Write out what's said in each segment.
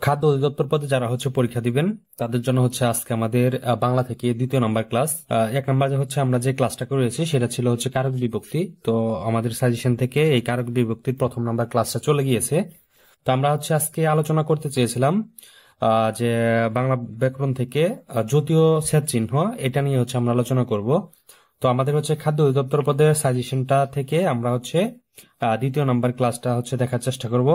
খাদ্য অধিদপ্তর পদে যারা পরীক্ষা দিবেন তাদের জন্য আজকে আমাদের বাংলা থেকে দ্বিতীয় নাম্বার ক্লাস। এক নাম্বার আমরা যে ক্লাসটা করেছি সেটা ছিল কারক বিভক্তি। তো আমাদের সাজেশন থেকে এই কারক বিভক্তির প্রথম নাম্বার ক্লাসটা চলে গিয়েছে। তো আমরা আজকে আলোচনা করতে চেয়েছিলাম যে বাংলা ব্যাকরণ থেকে যতীয় ছেদ চিহ্ন, এটা নিয়ে আমরা আলোচনা করব। তো আমাদের খাদ্য অধিদপ্তর পদের সাজেশনটা থেকে আমরা দ্বিতীয় নাম্বার ক্লাসটা দেখার চেষ্টা করব।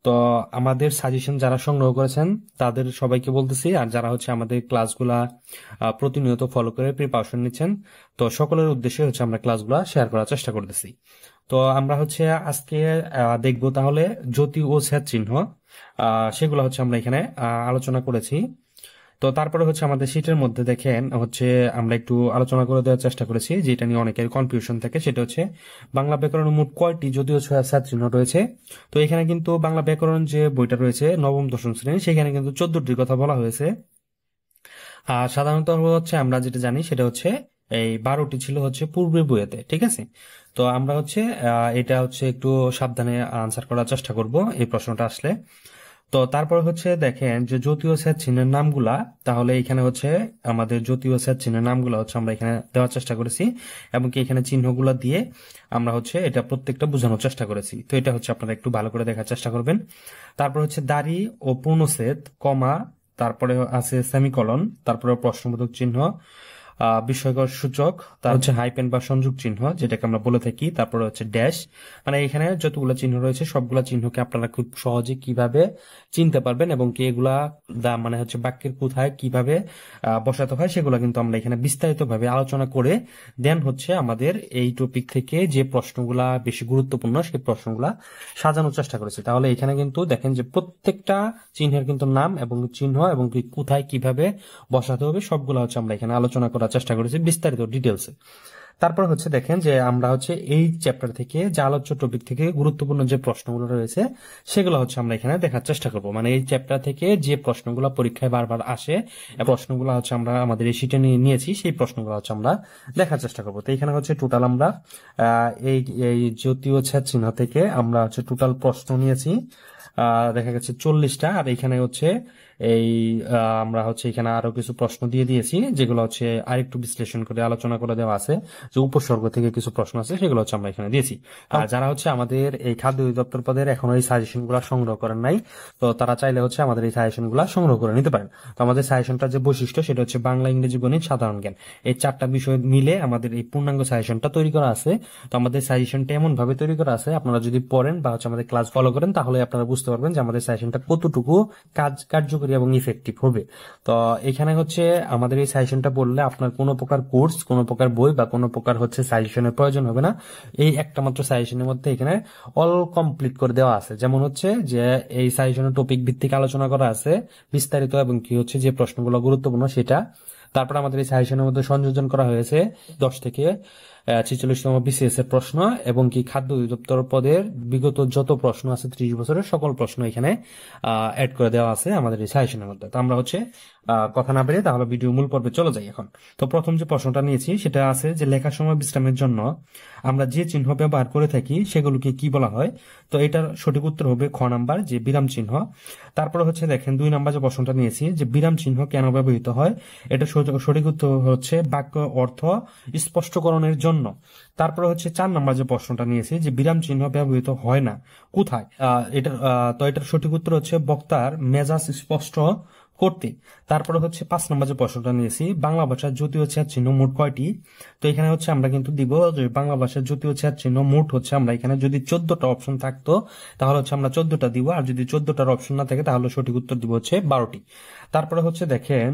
তো আমাদের সাজেশন যারা সংগ্রহ করেছেন তাদের সবাইকে বলতেছি, আর যারা আমাদের ক্লাসগুলা প্রতিনিয়ত ফলো করে প্রিপারেশন নিচ্ছেন, তো সকলের উদ্দেশ্যে আমরা ক্লাসগুলা শেয়ার করার চেষ্টা করতেছি। তো আমরা আজকে দেখব তাহলে জ্যোতি ও ছেদ চিহ্ন, সেগুলো আমরা এখানে আলোচনা করেছি। তো তারপরে আমাদের শীটের মধ্যে দেখেন আমরা একটু আলোচনা করে দেওয়ার চেষ্টা করেছি, যেটা নিয়ে অনেকের কনফিউশন থাকে। সেটা বাংলা ব্যাকরণের মোট কয়টি যদিও ছেদ চিহ্ন রয়েছে। তো এখানে কিন্তু বাংলা ব্যাকরণ যে বইটা রয়েছে নবম দশম শ্রেণী, সেখানে কিন্তু 14টির কথা বলা হয়েছে। আর সাধারণত আমরা যেটা জানি সেটা এই 12টি ছিল পূর্বের বইয়েতে, ঠিক আছে। তো আমরা এটা একটু সাবধানে আনসার করার চেষ্টা করব এই প্রশ্নটা আসলে। তো তারপর দেখেন যে জ্যোতীয় ছেদ চিহ্নের নামগুলা, তাহলে এখানে আমাদের জ্যোতীয় ছেদ চিহ্নের নামগুলা আমরা এখানে দেওয়ার চেষ্টা করেছি, এবং কি এখানে চিহ্নগুলা দিয়ে আমরা এটা প্রত্যেকটা বোঝানোর চেষ্টা করেছি। তো এটা আপনারা একটু ভালো করে দেখার চেষ্টা করবেন। তারপর দাড়ি ও পূর্ণচ্ছেদ, কমা, তারপরে আছে সেমিকলন, তারপরে প্রশ্নবোধক চিহ্ন, বিস্ময়কর সূচক, তার হাইপেন বা সংযোগ চিহ্ন যেটাকে আমরা বলে থাকি, তারপরে ড্যাশ। মানে এখানে যতগুলো চিহ্ন রয়েছে সবগুলা চিহ্নকে আপনারা খুব সহজে কিভাবে চিনতে পারবেন, এবং কি এগুলা মানে বাক্যের কোথায় কিভাবে বসাতে হয় সেগুলো কিন্তু আমরা এখানে বিস্তারিত ভাবে আলোচনা করে দেন আমাদের এই টপিক থেকে যে প্রশ্নগুলা বেশি গুরুত্বপূর্ণ সেই প্রশ্নগুলা সাজানোর চেষ্টা করেছি। তাহলে এখানে কিন্তু দেখেন যে প্রত্যেকটা চিহ্নের কিন্তু নাম এবং চিহ্ন এবং কোথায় কিভাবে বসাতে হবে সবগুলা আমরা এখানে আলোচনা করার চেষ্টা করেছি বিস্তারিত ডিটেলসে। তারপর দেখেন যে আমরা এই চ্যাপ্টার থেকে যে আলোচ্য টপিক থেকে গুরুত্বপূর্ণ যে প্রশ্নগুলো রয়েছে সেগুলো আমরা এখানে দেখার চেষ্টা করব। মানে এই চ্যাপ্টার থেকে যে প্রশ্নগুলো পরীক্ষায় বারবার আসে, প্রশ্নগুলো আমরা আমাদের এই শিটে নিয়েছি, সেই প্রশ্নগুলো আমরা দেখার চেষ্টা করব। তো এখানে টোটাল আমরা এই জ্যোতীয় ছেদ চিহ্ন থেকে আমরা টোটাল প্রশ্ন নিয়েছি দেখা গেছে 40টা। আর এখানে এই আমরা এখানে আরো কিছু প্রশ্ন দিয়ে দিয়েছি, যেগুলো আরেকটু বিশ্লেষণ করে আলোচনা করে দেওয়া আছে, যে উপসর্গ থেকে কিছু প্রশ্ন আছে সেগুলো আমরা এখানে দিয়েছি। আর যারা আমাদের এই খাদ্য অধিদপ্তর পদের এখনো এই সাজেশন গুলা সংগ্রহ করেন নাই, তো তারা চাইলে আমাদের এই সাজেশন গুলা সংগ্রহ করে নিতে পারেন। তো আমাদের সাজেশনটার যে বৈশিষ্ট্য সেটা বাংলা, ইংরেজি, গণিত, সাধারণ জ্ঞান, এই 4টা বিষয় মিলে আমাদের এই পূর্ণাঙ্গ সাজেশনটা তৈরি করা আছে। তো আমাদের সাজেশনটা এমন ভাবে তৈরি করা আছে, আপনারা যদি পড়েন বা আমাদের ক্লাস ফলো করেন তাহলে আপনারা বুঝতে পারবেন যে আমাদের সাজেশনটা কতটুকু কার্যকরী এবং ইফেক্টিভ হবে। তো এখানে আমাদের এই সাজেশনটা পড়লে আপনার কোনো প্রকার কোর্স, কোনো প্রকার বই বা কোনো প্রকার সাজেশনের প্রয়োজন হবে না। এই একটা মাত্র সাজেশনের মধ্যে এখানে অল কমপ্লিট করে দেওয়া আছে। যেমন যে এই সাজেশনের টপিক ভিত্তিক আলোচনা করা আছে বিস্তারিত, এবং কি যে প্রশ্নগুলো গুরুত্বপূর্ণ সেটা। তারপর আমাদের এই সাজেশনের মধ্যে সংযোজন করা হয়েছে 10 থেকে 46তম বিসিএস এর প্রশ্ন, এবং কি খাদ্য অধিদপ্তর পদের বিগত যত প্রশ্ন আছে 30 বছরের সকল প্রশ্ন এখানে অ্যাড করে দেওয়া আছে আমাদের এই সাজেশনের মধ্যে। তো আমরা কথা না বেরিয়ে তাহলে ভিডিও মূল পর্বে চলে যাই এখন। তো প্রথম যে প্রশ্নটা নিয়েছি সেটা আছে যে লেখার সময় বিশ্রামের জন্য আমরা যে চিহ্ন ব্যবহার করে থাকি সেগুলোকে কি বলা হয়। তো এটার সঠিক উত্তর হবে খ নাম্বার, যে বিরাম চিহ্ন। তারপরে দেখেন 2 নাম্বার যে প্রশ্নটা নিয়েছি, যে বিরাম চিহ্ন কেন ব্যবহৃত হয়, এটা সঠিক উত্তর বাক্য অর্থ স্পষ্টকরণের জন্য। তারপরে 4 নাম্বার যে প্রশ্নটা নিয়েছি, যে বিরাম চিহ্ন ব্যবহৃত হয় না কোথায়, এটার সঠিক উত্তর বক্তার মেজাজ স্পষ্ট করতে। তারপরে 5 নম্বর যে প্রশ্নটা নিয়েছি, বাংলা ভাষার জ্যোতীয় ছেদ চিহ্ন মোট কয়টি। তো এখানে আমরা কিন্তু দিব যে বাংলা ভাষার জ্যোতীয় ছেদ চিহ্ন মোট আমরা এখানে যদি 14টা অপশন থাকতো তাহলে আমরা 14টা দিব, আর যদি 14টার অপশন না থাকে তাহলে সঠিক উত্তর দিব 12টি। তারপরে দেখেন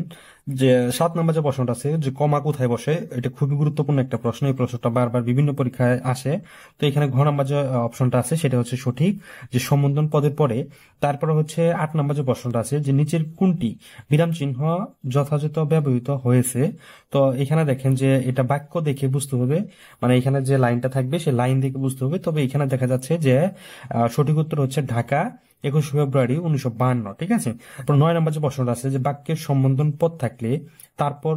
যে 7 নম্বর যে প্রশ্নটা আছে, যে কমা কোথায় বসে, এটা খুবই গুরুত্বপূর্ণ একটা প্রশ্ন। এই প্রশ্নটা বারবার বিভিন্ন পরীক্ষায় আসে। তো এখানে ঘ নাম্বার যে অপশনটা আছে সেটা সঠিক, যে সম্বোধন পদের পরে। তারপরে 8 নম্বর যে প্রশ্নটা আছে, যে নিচের কোনটি বিরাম চিহ্ন যথাযথ ব্যবহৃত হয়েছে। তো এখানে দেখেন যে এটা বাক্য দেখে বুঝতে হবে, মানে এখানে যে লাইনটা থাকবে সেই লাইন দেখে বুঝতে হবে। তবে এখানে দেখা যাচ্ছে যে সঠিক উত্তর ঢাকা 21 ফেব্রুয়ারি 1952, ঠিক আছে। 9 নম্বর যে প্রশ্নটা আছে, যে বাক্যের সম্বোধন পদ থাকলে তারপর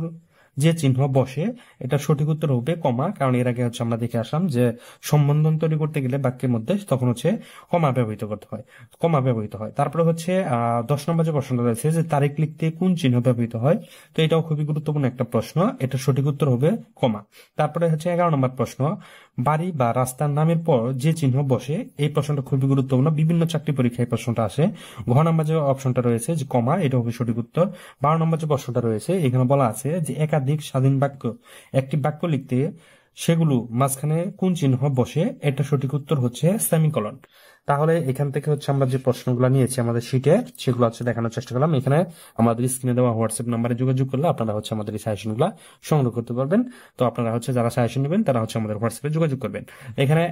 যে চিহ্ন বসে, এটা সঠিক উত্তর হবে কমা, কারণ এর আগে হচ্ছে আমরা দেখে আসলাম যে সম্বন্ধন তৈরি করতে গেলে বাক্যের মধ্যে তখন হচ্ছে কমা ব্যবহৃত করতে হয়, কমা ব্যবহৃত হয়। তারপরে হচ্ছে 10 নম্বর যে প্রশ্নটা রয়েছে যে তারিখ লিখতে কোন চিহ্ন ব্যবহৃত হয়, তো এটাও খুবই গুরুত্বপূর্ণ একটা প্রশ্ন, এটা সঠিক উত্তর হবে কমা। তারপরে হচ্ছে 11 নম্বর প্রশ্ন, বাড়ি বা রাস্তার নামের পর যে চিহ্ন বসে, এই প্রশ্নটা খুবই গুরুত্বপূর্ণ, বিভিন্ন চাকরি পরীক্ষায় প্রশ্নটা আসে। ঘ নম্বর যে অপশনটা রয়েছে যে কমা, এটা হবে সঠিক উত্তর। 12 নম্বর যে প্রশ্নটা রয়েছে এখানে বলা আছে যে একাধিক স্বাধীন বাক্য, একটি বাক্য লিখতে সেগুলো মাঝখানে কোন চিহ্ন বসে, এটা সঠিক উত্তর হচ্ছে সেমিকোলন। তাহলে এখান থেকে হচ্ছে আমরা যে প্রশ্নগুলো নিয়েছি আমাদের শিটে, সেগুলো হচ্ছে দেখানোর চেষ্টা করলাম। এখানে আমাদের স্ক্রিনে দেওয়া হোয়াটসঅ্যাপ নাম্বারে যোগাযোগ করলে আপনারা হচ্ছে আমাদের এই সাজেশন গুলা সংগ্রহ করতে পারবেন। তো আপনারা হচ্ছে যারা সাজেশন নেবেন তারা হচ্ছে আমাদের হোয়াটসঅ্যাপে যোগাযোগ করবেন। এখানে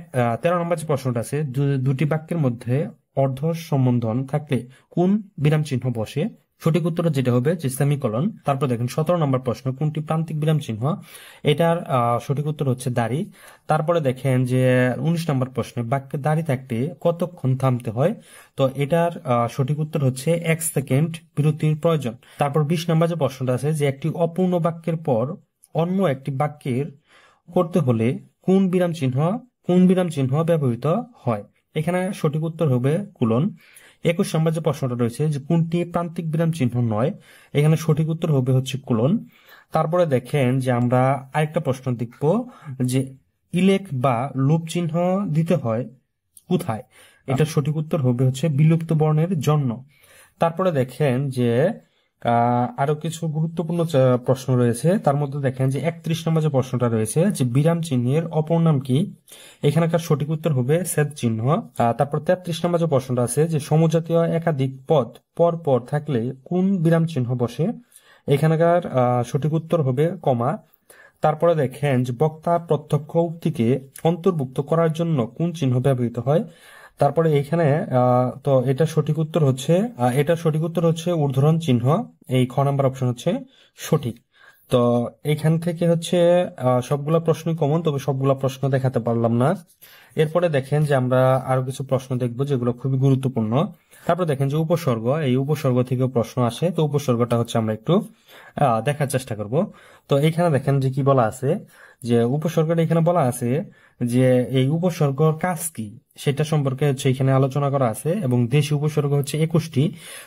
13 নম্বর যে প্রশ্নটা আছে, দুটি বাক্যের মধ্যে অর্ধ সম্বন্ধন থাকলে কোন বিরাম চিহ্ন বসে, সঠিক উত্তর যেটা হবে যে সেমিকোলন। তারপর দেখেন 17 নম্বর প্রশ্ন, কোনটি প্রান্তিক বিরাম চিহ্ন, এটার সঠিক উত্তর হচ্ছে দাড়ি। তারপরে দেখেন যে 19 নম্বর প্রশ্নে বাক্যে দাড়ি থাকতে কতক্ষণ থামতে হয়, তো এটার সঠিক উত্তর হচ্ছে 1 সেকেন্ড বিরতির প্রয়োজন। তারপর 20 নম্বর যে প্রশ্নটা আছে যে একটি অপূর্ণ বাক্যের পর অন্য একটি বাক্যের করতে হলে কোন বিরাম চিহ্ন ব্যবহৃত হয়, এখানে সঠিক উত্তর হবে কুলন। 21 নম্বর যে প্রশ্নটা রয়েছে যে কোনটি প্রান্তিক বিরাম চিহ্ন নয়, এখানে সঠিক উত্তর হবে হচ্ছে কুলন। তারপরে দেখেন যে আমরা আরেকটা প্রশ্ন দেখব যে ইলেক বা লোপ চিহ্ন দিতে হয় কোথায়, এটা সঠিক উত্তর হবে হচ্ছে বিলুপ্ত বর্ণের জন্য। তারপরে দেখেন যে আরো কিছু গুরুত্বপূর্ণ প্রশ্ন রয়েছে, তার মধ্যে দেখেন যে 31 নম্বর যে প্রশ্নটা রয়েছে যে বিরাম চিহ্নের অপর নাম কি, এখানকার সঠিক উত্তর হবে ছেদ চিহ্ন। তারপর 33 নম্বর যে প্রশ্নটা আছে যে সমজাতীয় একাধিক পদ পর পর থাকলে কোন বিরাম চিহ্ন বসে, এখানকার সঠিক উত্তর হবে কমা। তারপরে দেখেন যে বক্তা প্রত্যক্ষ উক্তিকে অন্তর্ভুক্ত করার জন্য কোন চিহ্ন ব্যবহৃত হয়, তারপরে এখানে তো এটা সঠিক উত্তর হচ্ছে ঊর্ধ্বরণ চিহ্ন। এই খ নাম্বার অপশন হচ্ছে সঠিক। তো এখান থেকে হচ্ছে সবগুলা প্রশ্নই কমন, তবে সবগুলা প্রশ্ন দেখাতে পারলাম না। এরপরে দেখেন যে আমরা আরো কিছু প্রশ্ন দেখবো যেগুলো খুবই গুরুত্বপূর্ণ। তারপর দেখেন যে উপসর্গ, এই উপসর্গ থেকেও প্রশ্ন আসে, তো উপসর্গটা হচ্ছে আমরা একটু দেখার চেষ্টা করব। তো এখানে দেখেন যে কি বলা আছে যে উপসর্গটা এখানে বলা আছে যে এই উপসর্গর কাজ কি সেটা সম্পর্কে হচ্ছে এখানে আলোচনা করা আছে, এবং দেশি উপসর্গ হচ্ছে 21টি।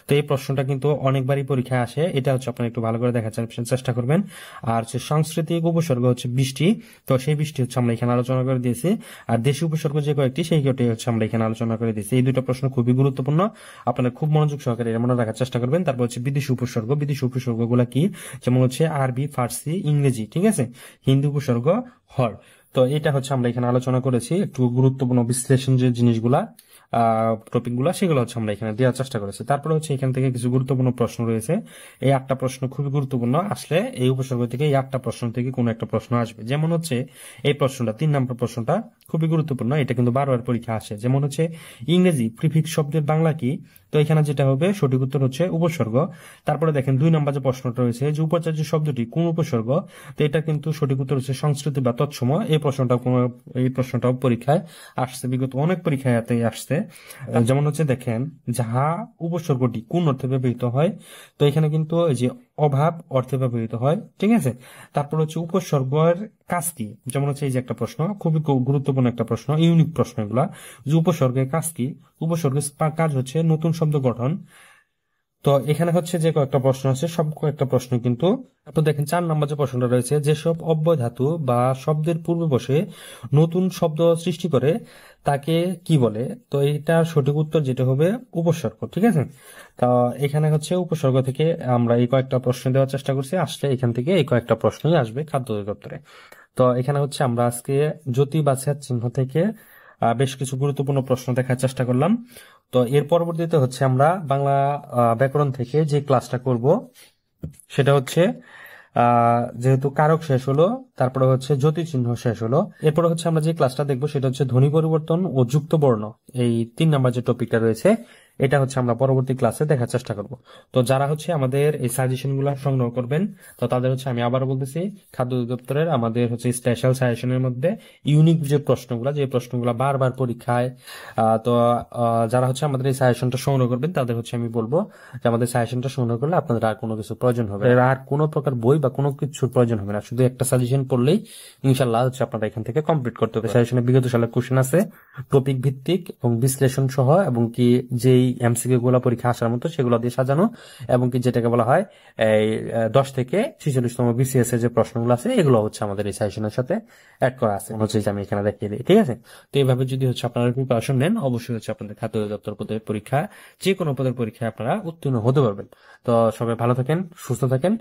তো এই প্রশ্নটা কিন্তু অনেকবারই পরীক্ষায় আসে, এটা হচ্ছে আপনারা একটু ভালো করে দেখার চেষ্টা করবেন। আর হচ্ছে সাংস্কৃতিক উপসর্গ হচ্ছে 20টি, তো সেই 20টি হচ্ছে আমরা এখানে আলোচনা করে দিয়েছি। আর দেশি উপসর্গ যে কয়েকটি সেই কয়েকটি হচ্ছে আমরা এখানে আলোচনা করে দিয়েছি। এই দুটো প্রশ্ন খুবই গুরুত্বপূর্ণ, আপনারা খুব মনোযোগ সহকারে এর মনে রাখার চেষ্টা করবেন। তারপর হচ্ছে বিদেশি উপসর্গ গুলা কি, যেমন হচ্ছে আরবি, ফার্সি, ইংরেজি, ঠিক আছে, হিন্দি উপসর্গ হর। তো এটা হচ্ছে আমরা এখানে আলোচনা করেছি, একটু গুরুত্বপূর্ণ বিশ্লেষণ যে জিনিসগুলা টপিক গুলা সেগুলো হচ্ছে আমরা এখানে দেওয়ার চেষ্টা করেছি। তারপরে হচ্ছে এখান থেকে কিছু গুরুত্বপূর্ণ প্রশ্ন রয়েছে, এই 8টা প্রশ্ন খুবই গুরুত্বপূর্ণ, আসলে এই উপসর্গ থেকে এই 8টা প্রশ্ন থেকে কোনো একটা প্রশ্ন আসবে। যেমন হচ্ছে এই প্রশ্নটা 3 নম্বর প্রশ্নটা খুবই গুরুত্বপূর্ণ, এটা কিন্তু বারবার পরীক্ষা আসে। যেমন হচ্ছে ইংরেজি প্রিফিক্স শব্দের বাংলা কি, তো এখানে যেটা হবে সঠিক উত্তর হচ্ছে উপসর্গ। তারপরে দেখেন 2 নম্বর যে প্রশ্নটা রয়েছে যে উপাচার্য শব্দটি কোন উপসর্গ, তো এটা কিন্তু সঠিক উত্তর হচ্ছে সংস্কৃতি বা তৎসম। এই প্রশ্নটাও পরীক্ষায় আসছে, বিগত অনেক পরীক্ষায় আসছে। যেমন হচ্ছে দেখেন যাহা উপসর্গটি কোন অর্থে ব্যবহৃত হয়, তো এখানে কিন্তু এই যে অভাব অর্থে ব্যবহৃত হয়, ঠিক আছে। তারপর হচ্ছে উপসর্গের কাজ কি, যেমন হচ্ছে এই যে একটা প্রশ্ন, খুবই গুরুত্বপূর্ণ একটা প্রশ্ন, ইউনিক প্রশ্ন এগুলা, যে উপসর্গের কাজ কি, উপসর্গের কাজ হচ্ছে নতুন শব্দ গঠন। তো এখানে হচ্ছে যে কয়েকটা প্রশ্ন আছে, সব কয়েকটা প্রশ্ন কিন্তু। তো দেখেন 4 নম্বর যে প্রশ্নটা রয়েছে, যেসব অব্যয় ধাতু বা শব্দের পূর্বে বসে নতুন শব্দ সৃষ্টি করে তাকে কি বলে, তো এইটার সঠিক উত্তর যেটা হবে উপসর্গ, ঠিক আছে। তা এখানে হচ্ছে উপসর্গ থেকে আমরা এই কয়েকটা প্রশ্ন দেওয়ার চেষ্টা করছি, আসলে এখান থেকে এই কয়েকটা প্রশ্নই আসবে খাদ্য অধিদপ্তরে। তো এখানে হচ্ছে আমরা আজকে জ্যোতি বাছার চিহ্ন থেকে বেশ কিছু গুরুত্বপূর্ণ প্রশ্ন দেখার চেষ্টা করলাম। তো এর পরবর্তীতে হচ্ছে আমরা বাংলা ব্যাকরণ থেকে যে ক্লাসটা করব সেটা হচ্ছে যেহেতু কারক শেষ হলো, তারপরে হচ্ছে জ্যোতি চিহ্ন শেষ হলো, এরপরে হচ্ছে আমরা যে ক্লাসটা দেখবো সেটা হচ্ছে ধ্বনি পরিবর্তন ও যুক্ত বর্ণ, এই 3 নাম্বার যে টপিকটা রয়েছে এটা হচ্ছে আমরা পরবর্তী ক্লাসে দেখার চেষ্টা করব। তো যারা হচ্ছে আমাদের এই সাজেশন গুলো সংগ্রহ করবেন, তো তাদের হচ্ছে আমি আবারও বলতেছি, খাদ্য অধিদপ্তরের আমাদের হচ্ছে স্পেশাল সাজেশনের মধ্যে ইউনিক যে প্রশ্নগুলো বারবার পরীক্ষায় তো যারা হচ্ছে আমাদের এই সাজেশনটা সংগ্রহ করবেন তাদের হচ্ছে আমি বলবো যে আমাদের সাজেশনটা সংগ্রহ করলে আপনাদের আর কোনো কিছু প্রয়োজন হবে না, আর কোনো প্রকার বই বা কোনো কিছুর প্রয়োজন হবে না, শুধু একটা সাজেশন পড়লেই ইনশাল্লাহ হচ্ছে আপনারা এখান থেকে কমপ্লিট করতে হবে। সাজেশনে বিগত সালের কোশ্চেন আছে, টপিক ভিত্তিক এবং বিশ্লেষণ সহ, এবং কি যেই এমসিকিউ গুলো পরীক্ষা আসার মতো সেগুলো দিয়ে সাজানো, এবং কি যেটাকে বলা হয় এই 10 থেকে 46তম বিসিএস এর যে প্রশ্নগুলো আছে এগুলো হচ্ছে আমাদের এই সাজেশনের সাথে অ্যাড করা আছে, হচ্ছে যে আমি এখানে দেখিয়ে দিই। ঠিক আছে, তো এইভাবে যদি হচ্ছে আপনারা প্রিপারেশন নেন, অবশ্যই হচ্ছে আপনাদের খাদ্য অধিদপ্তর পদের পরীক্ষা, যে কোনো পদের পরীক্ষায় আপনারা উত্তীর্ণ হতে পারবেন। তো সবাই ভালো থাকেন, সুস্থ থাকেন।